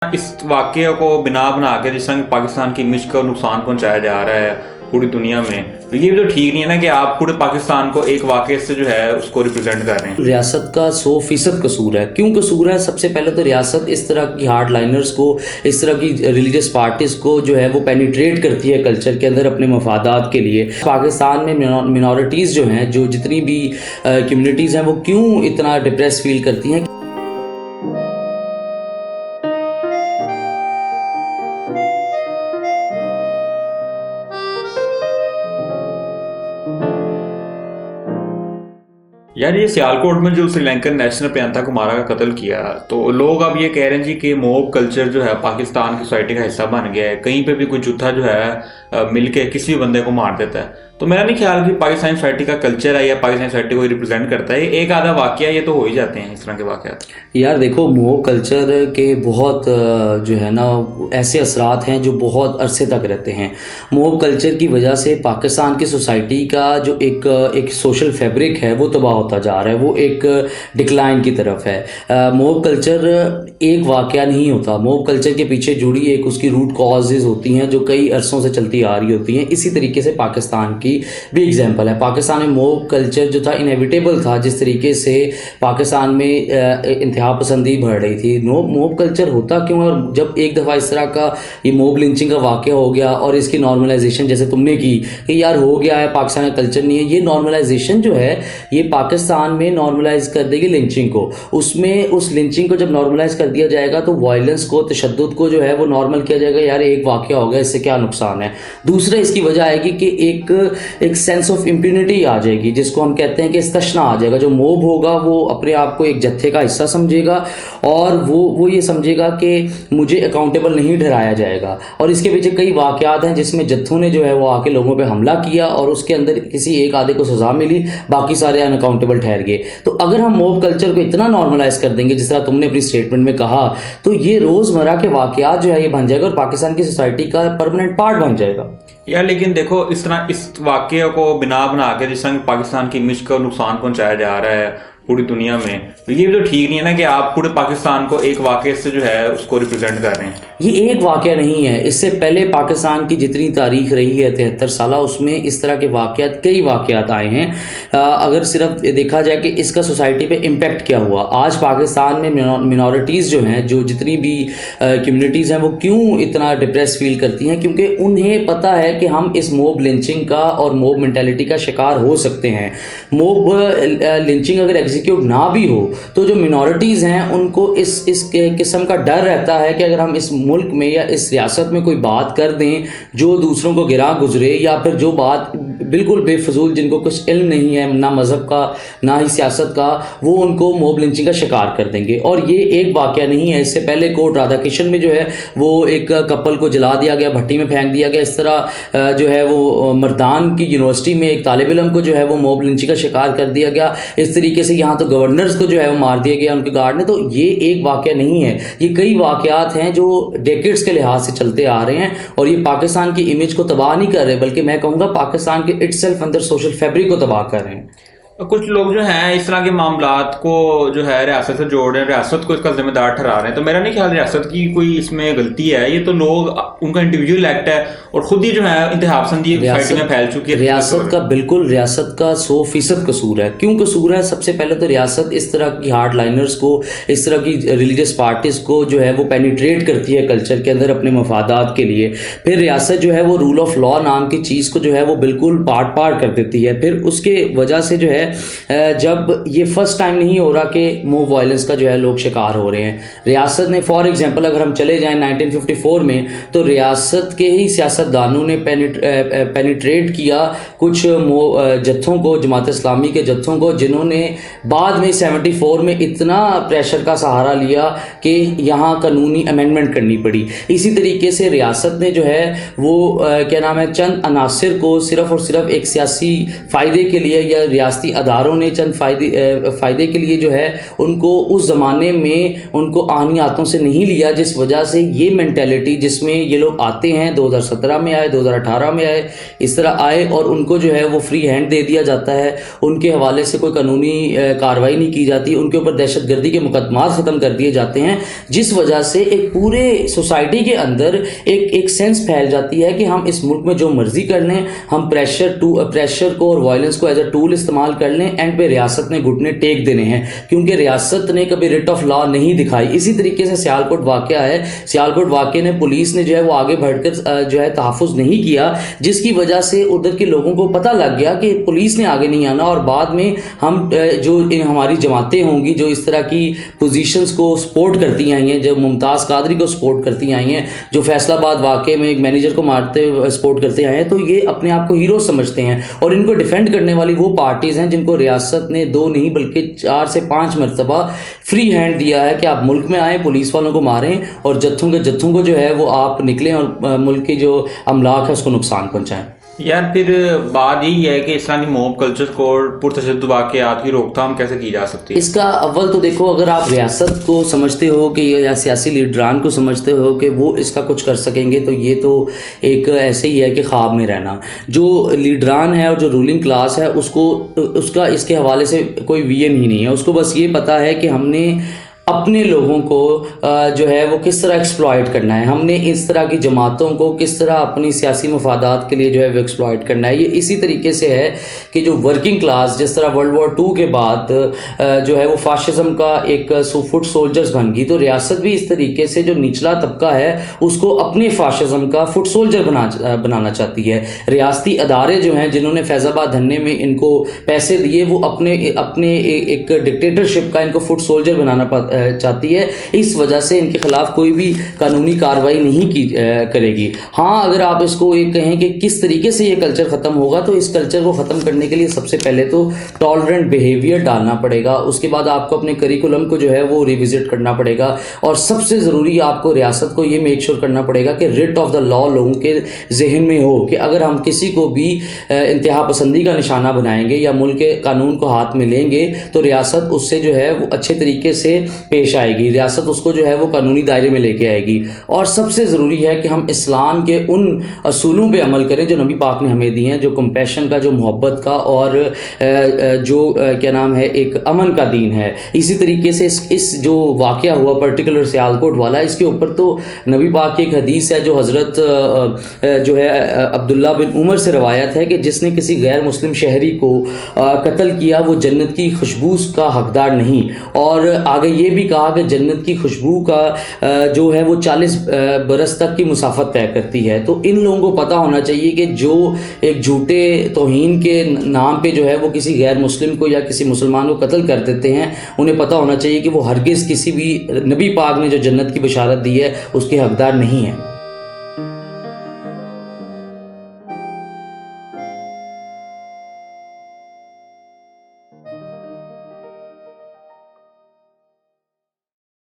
اس واقعے کو بنا بنا کے جس طرح پاکستان کی امیج کو نقصان پہنچایا جا رہا ہے پوری دنیا میں، تو یہ بھی تو ٹھیک نہیں ہے نا کہ آپ پورے پاکستان کو ایک واقعے سے جو ہے اس کو ریپرزینٹ کر رہے ہیں۔ ریاست کا 100% قصور ہے۔ کیوں قصور ہے؟ سب سے پہلے تو ریاست اس طرح کی ہارڈ لائنرز کو، اس طرح کی ریلیجس پارٹیز کو جو ہے وہ پینیٹریٹ کرتی ہے کلچر کے اندر اپنے مفادات کے لیے۔ پاکستان میں منورٹیز جو ہیں، جو جتنی بھی کمیونٹیز ہیں، وہ کیوں اتنا ڈپریس فیل کرتی ہیں؟ یار یہ سیالکوٹ میں جو سری لنکن نیشنل پرینتا کمارا کا قتل کیا، تو لوگ اب یہ کہہ رہے ہیں جی کہ موب کلچر جو ہے پاکستان کی سوسائٹی کا حصہ بن گیا ہے، کہیں پہ بھی کوئی جتھا جو ہے مل کے کسی بھی بندے کو مار دیتا ہے۔ تو میرا نہیں خیال کہ پاکستانی سوسائٹی کا کلچر ہے یا پاکستانی سوسائٹی کو ریپرزینٹ کرتا ہے۔ ایک آدھا واقعہ یہ تو ہو ہی جاتے ہیں اس طرح کے واقعات۔ یار دیکھو، موب کلچر کے بہت جو ہے نا ایسے اثرات ہیں جو بہت عرصے تک رہتے ہیں۔ موب کلچر کی وجہ سے پاکستان کی سوسائٹی کا جو ایک سوشل فیبرک ہے وہ تباہ ہوتا جا رہا ہے، وہ ایک ڈکلائن کی طرف ہے۔ موب کلچر ایک واقعہ نہیں ہوتا، موب کلچر کے پیچھے جڑی ایک اس کی روٹ کازز ہوتی ہیں جو کئی عرصوں سے چلتی آ رہی ہوتی ہیں۔ اسی طریقے سے پاکستان کی بھی ایگزامپل ہے۔ پاکستان میں موب کلچر جو تھا انیویٹیبل تھا، جس طریقے سے پاکستان میں انتہا پسندی بڑھ رہی تھی۔ موب کلچر ہوتا کیوں ہے؟ اور جب ایک دفعہ اس طرح کا یہ موب لنچنگ کا واقعہ ہو گیا اور اس کی نارملائزیشن جیسے تم نے کی کہ یار ہو گیا ہے، پاکستان کا کلچر نہیں ہے، یہ نارملائزیشن جو ہے یہ پاکستان میں نارملائز کر دے گی لنچنگ کو۔ اس میں اس لنچنگ کو جب نارملائز کر دیا جائے گا تو وائلنس کو، تشدد کو جو ہے وہ نارمل کیا جائے گا، یار ایک واقعہ ہو گیا، اس سے کیا نقصان ہے۔ دوسرا اس کی وجہ آئے گی کہ ایک سینس آف امپیونٹی آ جائے گی، جس کو ہم کہتے ہیں کہ استثنا آ جائے گا۔ جو موب ہوگا وہ اپنے آپ کو ایک جتھے کا حصہ سمجھے گا اور وہ یہ سمجھے گا کہ مجھے اکاؤنٹیبل نہیں ٹھہرایا جائے گا۔ اور اس کے پیچھے کئی واقعات ہیں جس میں جتھوں نے جو ہے وہ آ کے لوگوں پہ حملہ کیا اور اس کے اندر کسی ایک آدھے کو سزا ملی، باقی سارے ان اکاؤنٹیبل ٹھہر گئے۔ تو اگر ہم موب کلچر کو اتنا نارملائز کر دیں گے جس طرح تم نے اپنی اسٹیٹمنٹ میں کہا، تو یہ روزمرہ کے واقعات جو ہے یہ بن جائے گا اور پاکستان کی سوسائٹی کا پرماننٹ پارٹ بن جائے گا۔ یار لیکن دیکھو، اس طرح اس واقعے کو بنا بنا کے جس طرح پاکستان کی امیج کو نقصان پہنچایا جا رہا ہے پوری دنیا میں، تو یہ بھی تو ٹھیک نہیں ہے نا کہ آپ پورے پاکستان کو ایک واقعے سے جو ہے اس کو ریپرزینٹ کر رہے ہیں۔ یہ ایک واقعہ نہیں ہے، اس سے پہلے پاکستان کی جتنی تاریخ رہی ہے 73 سالہ، اس میں اس طرح کے واقعات، کئی واقعات آئے ہیں۔ اگر صرف دیکھا جائے کہ اس کا سوسائٹی پہ امپیکٹ کیا ہوا، آج پاکستان میں منورٹیز جو ہیں، جو جتنی بھی کمیونٹیز ہیں، وہ کیوں اتنا ڈپریس فیل کرتی ہیں؟ کیونکہ انہیں پتہ ہے کہ ہم اس موب لنچنگ کا اور موب مینٹیلٹی کا شکار ہو سکتے ہیں۔ موب لنچنگ اگر ایگزیکیوٹ نہ بھی ہو تو جو منورٹیز ہیں ان کو اس قسم کا ڈر رہتا ہے کہ اگر ہم اس ملک میں یا اس ریاست میں کوئی بات کر دیں جو دوسروں کو گراں گزرے، یا پھر جو بات بالکل بے فضول، جن کو کچھ علم نہیں ہے نہ مذہب کا نہ ہی سیاست کا، وہ ان کو موب لنچنگ کا شکار کر دیں گے۔ اور یہ ایک واقعہ نہیں ہے، اس سے پہلے کوٹ رادھا کرشن میں جو ہے وہ ایک کپل کو جلا دیا گیا، بھٹی میں پھینک دیا گیا۔ اس طرح جو ہے وہ مردان کی یونیورسٹی میں ایک طالب علم کو جو ہے وہ موب لنچنگ کا شکار کر دیا گیا۔ اس طریقے سے یہاں تو گورنرز کو جو ہے وہ مار دیا گیا ان کے گارڈ نے۔ تو یہ ایک واقعہ نہیں ہے، یہ کئی واقعات ہیں جو ڈیکیڈز کے لحاظ سے چلتے آ رہے ہیں، اور یہ پاکستان کی امیج کو تباہ نہیں کر رہے، بلکہ میں کہوں گا پاکستان کے it self another social fabric کو تباہ کر رہے ہیں۔ کچھ لوگ جو ہیں اس طرح کے معاملات کو جو ہے ریاست سے جوڑ رہے ہیں، ریاست کو اس کا ذمہ دار ٹھہرا رہے ہیں۔ تو میرا نہیں خیال ریاست کی کوئی اس میں غلطی ہے، یہ تو لوگ ان کا انڈیویجول ایکٹ ہے اور خود ہی جو ہے انتہا پسندی سوسائٹی میں پھیل چکی ہے۔ ریاست کا بالکل، ریاست کا 100% قصور ہے۔ کیوں قصور ہے؟ سب سے پہلے تو ریاست اس طرح کی ہارڈ لائنرز کو، اس طرح کی ریلیجس پارٹیز کو جو ہے وہ پینیٹریٹ کرتی ہے کلچر کے اندر اپنے مفادات کے لیے۔ پھر ریاست جو ہے وہ رول آف لا نام کی چیز کو جو ہے وہ بالکل پارٹ کر دیتی ہے۔ پھر اس کے وجہ سے جو ہے جب یہ فرسٹ ٹائم نہیں ہو رہا کہ موب وائلنس کا جو ہے لوگ شکار ہو رہے ہیں۔ ریاست نے فار ایگزامپل اگر ہم چلے جائیں 1954 میں، تو ریاست کے ہی سیاستدانوں نے پینیٹریٹ کیا کچھ جتھوں کو، جماعت اسلامی کے جتھوں کو، جنہوں نے بعد میں 74 میں اتنا پریشر کا سہارا لیا کہ یہاں قانونی امینڈمنٹ کرنی پڑی۔ اسی طریقے سے ریاست نے جو ہے وہ کیا نام ہے، چند عناصر کو صرف اور صرف ایک سیاسی فائدے کے لیے یا ریاستی اداروں نے چند فائدے کے لیے جو ہے ان کو اس زمانے میں ان کو آہنی ہاتھوں سے نہیں لیا، جس وجہ سے یہ مینٹیلٹی جس میں یہ لوگ آتے ہیں 2017 میں آئے، 2018 میں آئے، اس طرح آئے اور ان کو جو ہے وہ فری ہینڈ دے دیا جاتا ہے، ان کے حوالے سے کوئی قانونی کارروائی نہیں کی جاتی، ان کے اوپر دہشت گردی کے مقدمات ختم کر دیے جاتے ہیں، جس وجہ سے ایک پورے سوسائٹی کے اندر ایک سینس پھیل جاتی ہے کہ ہم اس ملک میں جو مرضی کر لیں، ہم پریشر کو اور وائلنس کو ایز اے ٹول استعمال کر لیں، اینڈ پہ ریاست نے گھٹنے ٹیک دینے ہیں، کیونکہ ریاست نے کبھی ریٹ آف لا نہیں دکھائی۔ اسی طریقے سے سیالکوٹ واقعہ ہے، سیالکوٹ واقعے نے پولیس نے جو ہے وہ آگے بڑھ کر جو ہے تحفظ نہیں کیا، جس کی وجہ سے ادھر کے لوگوں کو پتہ لگ گیا کہ پولیس نے آگے نہیں آنا، اور بعد میں ہم جو ہماری جماعتیں ہوں گی جو اس طرح کی پوزیشنز کو سپورٹ کرتی آئی ہیں، جو ممتاز قادری کو سپورٹ کرتی آئی ہیں، جو فیصل آباد واقعے میں ایک مینیجر کو مارتے سپورٹ کرتے آئے ہیں، تو یہ اپنے آپ کو ہیرو سمجھتے ہیں، اور ان کو ڈیفینڈ کرنے والی وہ پارٹیز ہیں جن کو ریاست نے 2 نہیں بلکہ 4 سے 5 مرتبہ فری ہینڈ دیا ہے کہ آپ ملک میں آئیں، پولیس والوں کو ماریں، اور جتھوں کو جو ہے وہ آپ نکلیں اور ملک کی جو املاک ہے اس کو نقصان پہنچائیں۔ یار پھر بات یہی ہے کہ اسلامی موب کلچر کو پرتشدد واقعات کی روک تھام کیسے کی جا سکتی ہے؟ اس کا اول تو دیکھو، اگر آپ ریاست کو سمجھتے ہو کہ یا سیاسی لیڈران کو سمجھتے ہو کہ وہ اس کا کچھ کر سکیں گے، تو یہ تو ایک ایسے ہی ہے کہ خواب میں رہنا۔ جو لیڈران ہے اور جو رولنگ کلاس ہے اس کا اس کے حوالے سے کوئی ویژن ہی نہیں ہے، اس کو بس یہ پتہ ہے کہ ہم نے اپنے لوگوں کو جو ہے وہ کس طرح ایکسپلائٹ کرنا ہے، ہم نے اس طرح کی جماعتوں کو کس طرح اپنی سیاسی مفادات کے لیے جو ہے وہ ایکسپلائٹ کرنا ہے۔ یہ اسی طریقے سے ہے کہ جو ورکنگ کلاس جس طرح ورلڈ وار 2 کے بعد جو ہے وہ فاشزم کا ایک فٹ سولجرز بن گئی، تو ریاست بھی اس طریقے سے جو نچلا طبقہ ہے اس کو اپنے فاشزم کا فٹ سولجر بنانا چاہتی ہے۔ ریاستی ادارے جو ہیں جنہوں نے فیض آباد دھرنے میں ان کو پیسے دیے، وہ اپنے ایک ڈکٹیٹرشپ کا ان کو فٹ سولجر بنانا چاہتی ہے، اس وجہ سے ان کے خلاف کوئی بھی قانونی کارروائی نہیں کرے گی۔ ہاں، اگر آپ اس کو یہ کہیں کہ کس طریقے سے یہ کلچر ختم ہوگا، تو اس کلچر کو ختم کرنے کے لیے سب سے پہلے تو ٹالرنٹ بیہیویئر ڈالنا پڑے گا، اس کے بعد آپ کو اپنے کریکولم کو جو ہے وہ ریوزٹ کرنا پڑے گا، اور سب سے ضروری آپ کو ریاست کو یہ میک شور کرنا پڑے گا کہ ریٹ آف دا لا لوگوں کے ذہن میں ہو، کہ اگر ہم کسی کو بھی انتہا پسندی کا نشانہ بنائیں گے یا ملک کے قانون کو ہاتھ میں لیں گے، تو ریاست اس سے جو ہے وہ اچھے طریقے سے پیش آئے گی، ریاست اس کو جو ہے وہ قانونی دائرے میں لے کے آئے گی۔ اور سب سے ضروری ہے کہ ہم اسلام کے ان اصولوں پہ عمل کریں جو نبی پاک نے ہمیں دی ہیں، جو کمپیشن کا، جو محبت کا، اور جو کیا نام ہے ایک امن کا دین ہے۔ اسی طریقے سے اس جو واقعہ ہوا پرٹیکولر سیالکوٹ والا، اس کے اوپر تو نبی پاک کی ایک حدیث ہے جو حضرت جو ہے عبداللہ بن عمر سے روایت ہے کہ جس نے کسی غیر مسلم شہری کو قتل کیا وہ جنت کی خوشبو کا حقدار نہیں، اور آگے یہ بھی کہا کہ جنت کی خوشبو کا جو ہے وہ 40 برس تک کی مسافت طے کرتی ہے۔ تو ان لوگوں کو پتہ ہونا چاہیے کہ جو ایک جھوٹے توہین کے نام پہ جو ہے وہ کسی غیر مسلم کو یا کسی مسلمان کو قتل کر دیتے ہیں، انہیں پتہ ہونا چاہیے کہ وہ ہرگز کسی بھی نبی پاک نے جو جنت کی بشارت دی ہے اس کے حقدار نہیں ہیں۔